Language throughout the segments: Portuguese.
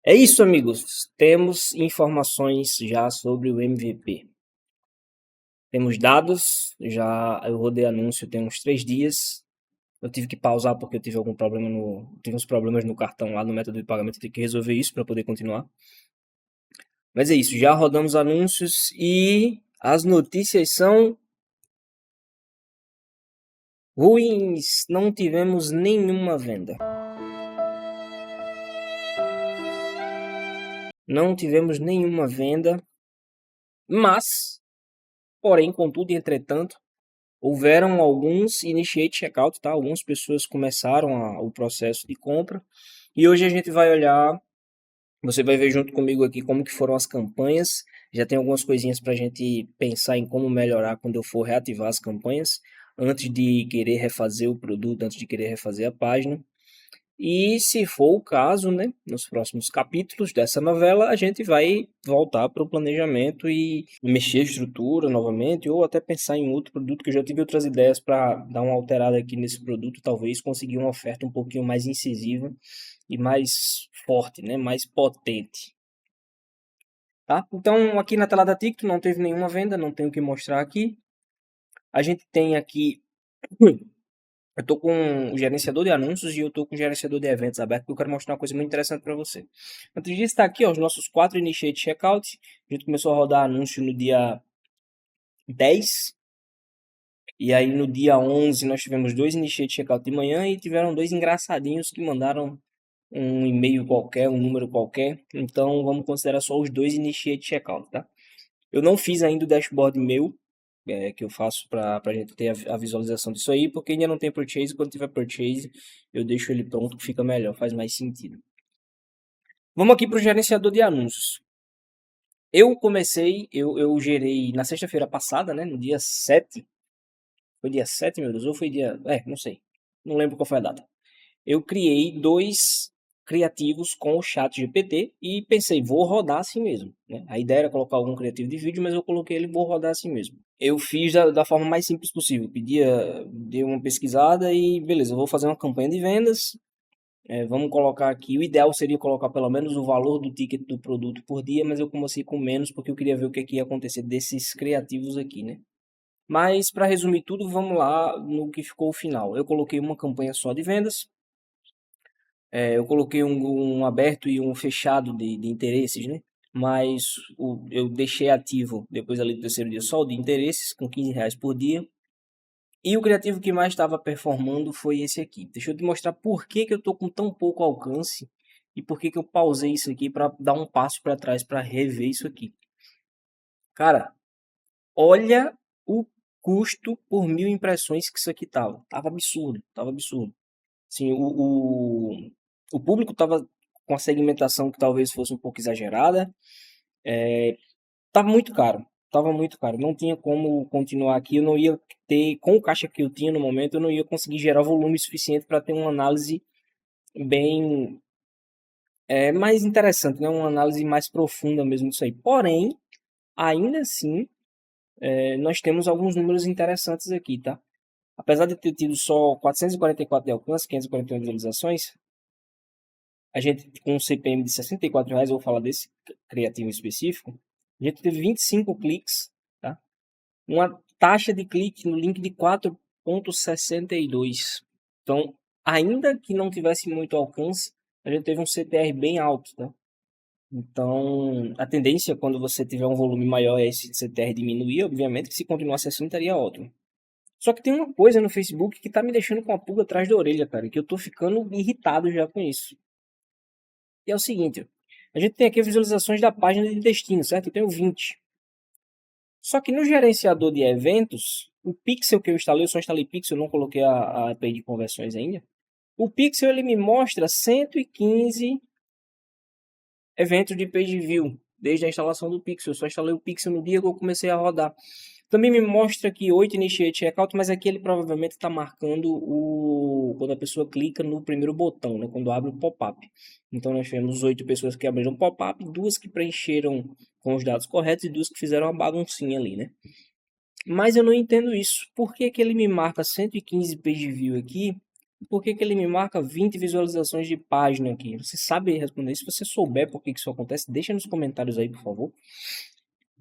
É isso, amigos. Temos informações já sobre o MVP. Temos dados, já eu rodei anúncio tem uns 3 dias. Eu tive que pausar porque eu tive algum problema tive uns problemas no cartão lá no método de pagamento, eu tenho que resolver isso para poder continuar. Mas é isso, já rodamos anúncios e as notícias são ruins. Não tivemos nenhuma venda. Não tivemos nenhuma venda, mas, porém, contudo e entretanto, houveram alguns initiate checkout, tá? Algumas pessoas começaram o processo de compra. E hoje a gente vai olhar, você vai ver junto comigo aqui como que foram as campanhas. Já tem algumas coisinhas para a gente pensar em como melhorar quando eu for reativar as campanhas, antes de querer refazer o produto, antes de querer refazer a página. E se for o caso, né, nos próximos capítulos dessa novela, a gente vai voltar para o planejamento e mexer a estrutura novamente, ou até pensar em outro produto, que eu já tive outras ideias para dar uma alterada aqui nesse produto, talvez conseguir uma oferta um pouquinho mais incisiva e mais forte, né, mais potente. Tá? Então, aqui na tela da TikTok não teve nenhuma venda, não tenho o que mostrar aqui. A gente tem aqui eu estou com o gerenciador de anúncios e eu estou com o gerenciador de eventos aberto, porque eu quero mostrar uma coisa muito interessante para você. Antes disso, está aqui ó, os nossos 4 initiate checkouts. A gente começou a rodar anúncio no dia 10. E aí no dia 11 nós tivemos 2 initiate checkout de manhã e tiveram 2 engraçadinhos que mandaram um e-mail qualquer, um número qualquer. Então vamos considerar só os 2 initiate checkout, tá? Eu não fiz ainda o dashboard meu, que eu faço para a gente ter a visualização disso aí, porque ainda não tem purchase. Quando tiver purchase, eu deixo ele pronto, que fica melhor, faz mais sentido. Vamos aqui para o gerenciador de anúncios. Eu gerei na sexta-feira passada, né, no dia 7. Foi dia 7, meu Deus, ou foi dia... não sei. Não lembro qual foi a data. Eu criei 2 criativos com o chat GPT e pensei, vou rodar assim mesmo, né? A ideia era colocar algum criativo de vídeo, mas eu coloquei ele, vou rodar assim mesmo. Eu fiz da forma mais simples possível. Dei uma pesquisada e beleza, eu vou fazer uma campanha de vendas. Vamos colocar aqui, o ideal seria colocar pelo menos o valor do ticket do produto por dia, mas eu comecei com menos porque eu queria ver o que ia acontecer desses criativos aqui, né? Mas para resumir tudo, vamos lá no que ficou o final. Eu coloquei uma campanha só de vendas. Eu coloquei um aberto e um fechado de interesses, né? Mas eu deixei ativo depois ali do terceiro dia só o de interesses, com R$ 15 por dia. E o criativo que mais estava performando foi esse aqui. Deixa eu te mostrar por que eu estou com tão pouco alcance e por que eu pausei isso aqui para dar um passo para trás para rever isso aqui. Cara, olha o custo por 1000 impressões que isso aqui tava. Tava absurdo, tava absurdo. Sim, o público estava com a segmentação que talvez fosse um pouco exagerada. Tava muito caro. Tava muito caro. Não tinha como continuar aqui. Eu não ia ter, com o caixa que eu tinha no momento, eu não ia conseguir gerar volume suficiente para ter uma análise bem mais interessante, né? Uma análise mais profunda mesmo disso aí. Porém, ainda assim, nós temos alguns números interessantes aqui, tá? Apesar de ter tido só 444 de alcance, 541 visualizações, a gente com um CPM de R$ 64, eu vou falar desse criativo específico, a gente teve 25 cliques, tá? Uma taxa de clique no link de 4,62. Então, ainda que não tivesse muito alcance, a gente teve um CTR bem alto, tá? Então, a tendência quando você tiver um volume maior é esse CTR diminuir, obviamente, que se continuasse assim estaria ótimo. Só que tem uma coisa no Facebook que tá me deixando com a pulga atrás da orelha, cara, que eu tô ficando irritado já com isso. E é o seguinte, a gente tem aqui visualizações da página de destino, certo? Eu tenho 20. Só que no gerenciador de eventos, o pixel que eu só instalei pixel, não coloquei a API de conversões ainda. O pixel ele me mostra 115 eventos de page view desde a instalação do pixel. Eu só instalei o pixel no dia que eu comecei a rodar. Também me mostra aqui 8 initiate checkout, mas aqui ele provavelmente está marcando quando a pessoa clica no primeiro botão, né? Quando abre o pop-up. Então nós tivemos 8 pessoas que abriram o pop-up, 2 que preencheram com os dados corretos e 2 que fizeram uma baguncinha ali, né? Mas eu não entendo isso. Por que ele me marca 115 page view aqui por que que ele me marca 20 visualizações de página aqui? Você sabe responder? Se você souber por que que isso acontece, deixa nos comentários aí, por favor.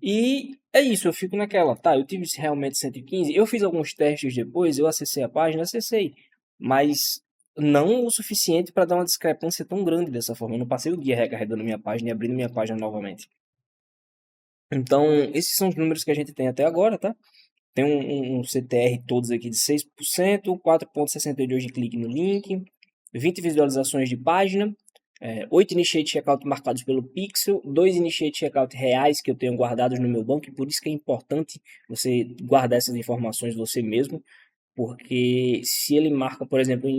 E é isso, eu fico naquela, tá, eu tive realmente 115, eu fiz alguns testes depois, eu acessei a página, acessei, mas não o suficiente para dar uma discrepância tão grande dessa forma. Eu não passei o dia recarregando minha página e abrindo minha página novamente. Então, esses são os números que a gente tem até agora, tá? Tem um CTR todos aqui de 6%, 4,62 de clique no link, 20 visualizações de página, 8 initiate checkout marcados pelo Pixel, 2 initiate checkout reais que eu tenho guardados no meu banco, e por isso que é importante você guardar essas informações você mesmo, porque se ele marca, por exemplo,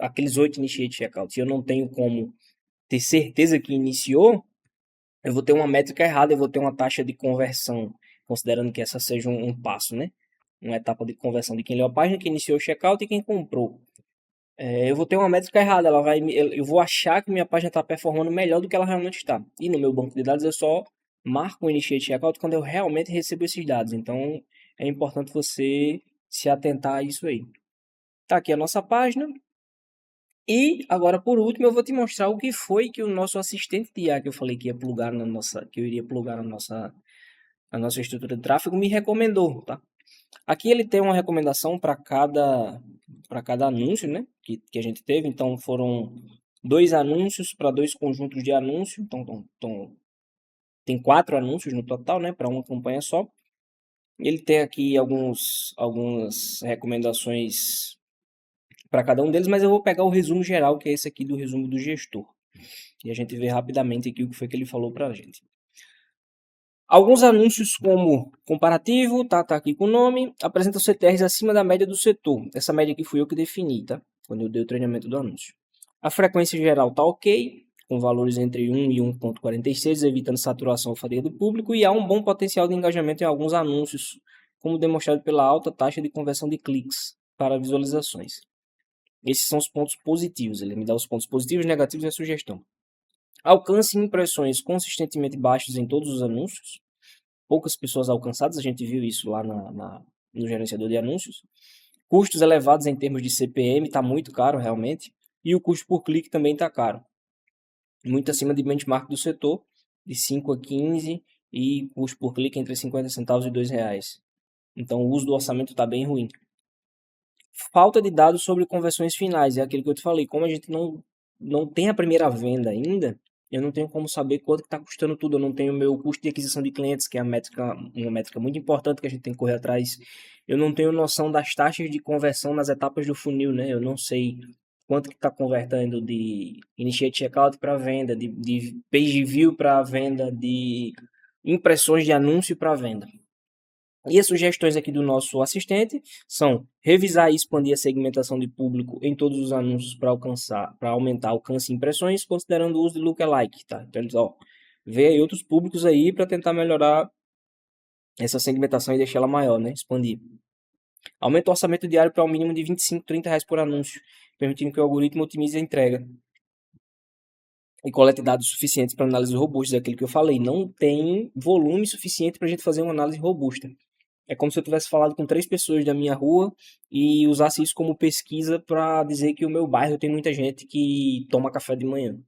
aqueles 8 initiate checkouts, e eu não tenho como ter certeza que iniciou, eu vou ter uma métrica errada, eu vou ter uma taxa de conversão, considerando que essa seja um passo, né? Uma etapa de conversão de quem leu a página, quem iniciou o checkout e quem comprou. Eu vou ter uma métrica errada, eu vou achar que minha página está performando melhor do que ela realmente está. E no meu banco de dados eu só marco o Initiate Checkout quando eu realmente recebo esses dados. Então é importante você se atentar a isso aí. Tá aqui a nossa página. E agora, por último, eu vou te mostrar o que foi que o nosso assistente de IA que eu falei que ia plugar que eu iria plugar na nossa estrutura de tráfego me recomendou, tá? Aqui ele tem uma recomendação para cada anúncio, né, que a gente teve. Então foram 2 anúncios para 2 conjuntos de anúncios. Então tem 4 anúncios no total, né, para uma campanha só. Ele tem aqui algumas recomendações para cada um deles, mas eu vou pegar o resumo geral, que é esse aqui do resumo do gestor. E a gente vê rapidamente aqui o que foi que ele falou para a gente. Alguns anúncios como comparativo, tá aqui com o nome, apresentam CTRs acima da média do setor. Essa média aqui fui eu que defini, tá? Quando eu dei o treinamento do anúncio. A frequência geral tá ok, com valores entre 1 e 1,46, evitando saturação ou fadiga do público, e há um bom potencial de engajamento em alguns anúncios, como demonstrado pela alta taxa de conversão de cliques para visualizações. Esses são os pontos positivos, ele me dá os pontos positivos, negativos e a sugestão. Alcance e impressões consistentemente baixos em todos os anúncios. Poucas pessoas alcançadas, a gente viu isso lá no gerenciador de anúncios. Custos elevados em termos de CPM, está muito caro realmente. E o custo por clique também está caro. Muito acima de benchmark do setor, de 5 a 15, e custo por clique entre 50 centavos e R$2. Então o uso do orçamento está bem ruim. Falta de dados sobre conversões finais, é aquilo que eu te falei. Como a gente não tem a primeira venda ainda, eu não tenho como saber quanto está custando tudo. Eu não tenho o meu custo de aquisição de clientes, que é uma métrica muito importante que a gente tem que correr atrás. Eu não tenho noção das taxas de conversão nas etapas do funil, né? Eu não sei quanto que está convertendo de initiate checkout para venda, de page view para venda, de impressões de anúncio para venda. E as sugestões aqui do nosso assistente são revisar e expandir a segmentação de público em todos os anúncios para aumentar alcance e impressões, considerando o uso de lookalike, tá? Então, ver aí outros públicos aí para tentar melhorar essa segmentação e deixar ela maior, né? Expandir. Aumenta o orçamento diário para um mínimo de R$25, R$30 por anúncio, permitindo que o algoritmo otimize a entrega e colete dados suficientes para análise robusta, daquilo que eu falei. Não tem volume suficiente para a gente fazer uma análise robusta. É como se eu tivesse falado com 3 pessoas da minha rua e usasse isso como pesquisa para dizer que o meu bairro tem muita gente que toma café de manhã.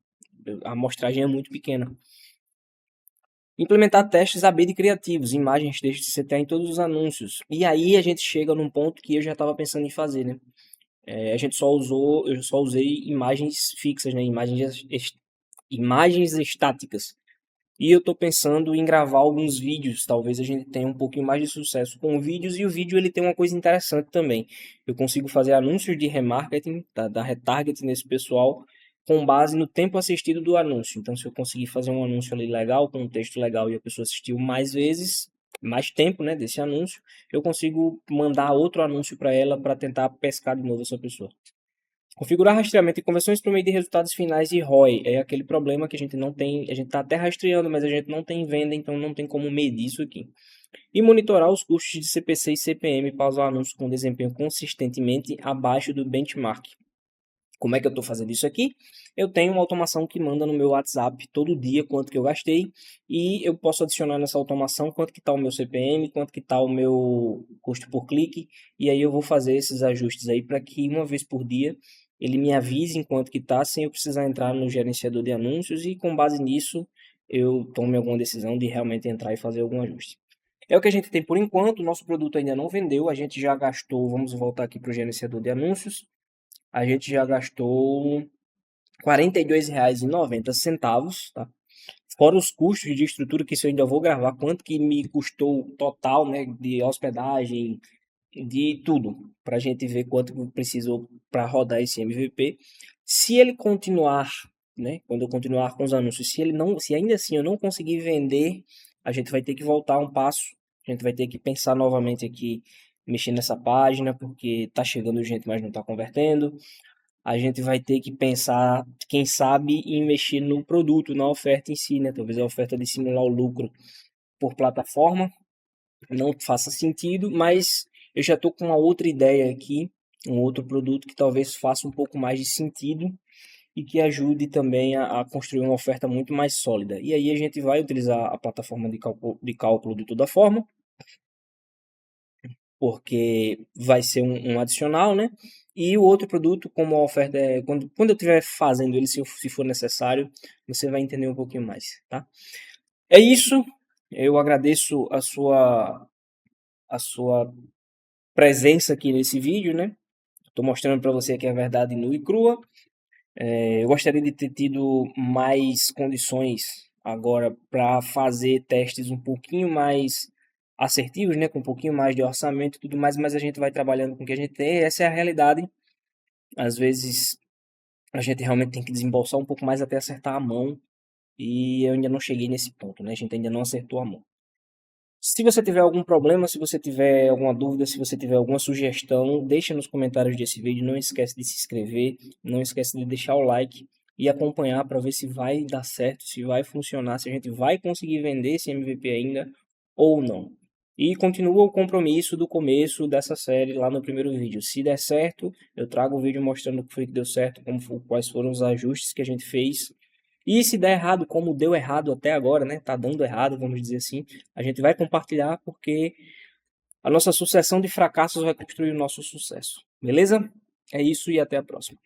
A amostragem é muito pequena. Implementar testes AB de criativos, imagens, textos CTA em todos os anúncios. E aí a gente chega num ponto que eu já estava pensando em fazer, né? Eu só usei imagens fixas, né? Imagens estáticas. E eu estou pensando em gravar alguns vídeos. Talvez a gente tenha um pouquinho mais de sucesso com vídeos. E o vídeo ele tem uma coisa interessante também. Eu consigo fazer anúncios de remarketing, dar retarget nesse pessoal, com base no tempo assistido do anúncio. Então, se eu conseguir fazer um anúncio ali legal, com um texto legal, e a pessoa assistiu mais vezes, mais tempo, né, desse anúncio, eu consigo mandar outro anúncio para ela para tentar pescar de novo essa pessoa. Configurar rastreamento e conversões por meio de resultados finais e ROI. É aquele problema que a gente não tem, a gente está até rastreando, mas a gente não tem venda, então não tem como medir isso aqui. E monitorar os custos de CPC e CPM para usar anúncios com desempenho consistentemente abaixo do benchmark. Como é que eu estou fazendo isso aqui? Eu tenho uma automação que manda no meu WhatsApp todo dia quanto que eu gastei, e eu posso adicionar nessa automação quanto que está o meu CPM, quanto que está o meu custo por clique, e aí eu vou fazer esses ajustes aí para que uma vez por dia ele me avise enquanto que tá, sem eu precisar entrar no gerenciador de anúncios e com base nisso eu tome alguma decisão de realmente entrar e fazer algum ajuste. É o que a gente tem por enquanto, o nosso produto ainda não vendeu, a gente já gastou, vamos voltar aqui para o gerenciador de anúncios, a gente já gastou R$ 42,90, tá? Fora os custos de estrutura, que isso eu ainda vou gravar, quanto que me custou total, né, de hospedagem, de tudo, para a gente ver quanto que precisou para rodar esse MVP. Se ele continuar, né, quando eu continuar com os anúncios, se ainda assim eu não conseguir vender, a gente vai ter que voltar um passo, a gente vai ter que pensar novamente aqui, mexer nessa página, porque tá chegando gente, mas não tá convertendo. A gente vai ter que pensar, quem sabe, em mexer no produto, na oferta em si, né? Talvez a oferta de simular o lucro por plataforma não faça sentido, mas eu já estou com uma outra ideia aqui, um outro produto que talvez faça um pouco mais de sentido e que ajude também a construir uma oferta muito mais sólida. E aí a gente vai utilizar a plataforma de cálculo de toda forma, porque vai ser um adicional, né? E o outro produto, como a oferta é. Quando eu estiver fazendo ele, se for necessário, você vai entender um pouquinho mais, tá? É isso. Eu agradeço a sua presença aqui nesse vídeo, né? Estou mostrando para você aqui a verdade nua e crua. Eu gostaria de ter tido mais condições agora para fazer testes um pouquinho mais assertivos, né? Com um pouquinho mais de orçamento e tudo mais, mas a gente vai trabalhando com o que a gente tem. Essa é a realidade. Às vezes a gente realmente tem que desembolsar um pouco mais até acertar a mão. E eu ainda não cheguei nesse ponto, né? A gente ainda não acertou a mão. Se você tiver algum problema, se você tiver alguma dúvida, se você tiver alguma sugestão, deixa nos comentários desse vídeo. Não esquece de se inscrever, não esquece de deixar o like e acompanhar para ver se vai dar certo, se vai funcionar, se a gente vai conseguir vender esse MVP ainda ou não. E continua o compromisso do começo dessa série lá no primeiro vídeo. Se der certo, eu trago o vídeo mostrando o que foi que deu certo, quais foram os ajustes que a gente fez. E se der errado, como deu errado até agora, né? Tá dando errado, vamos dizer assim. A gente vai compartilhar porque a nossa sucessão de fracassos vai construir o nosso sucesso. Beleza? É isso e até a próxima.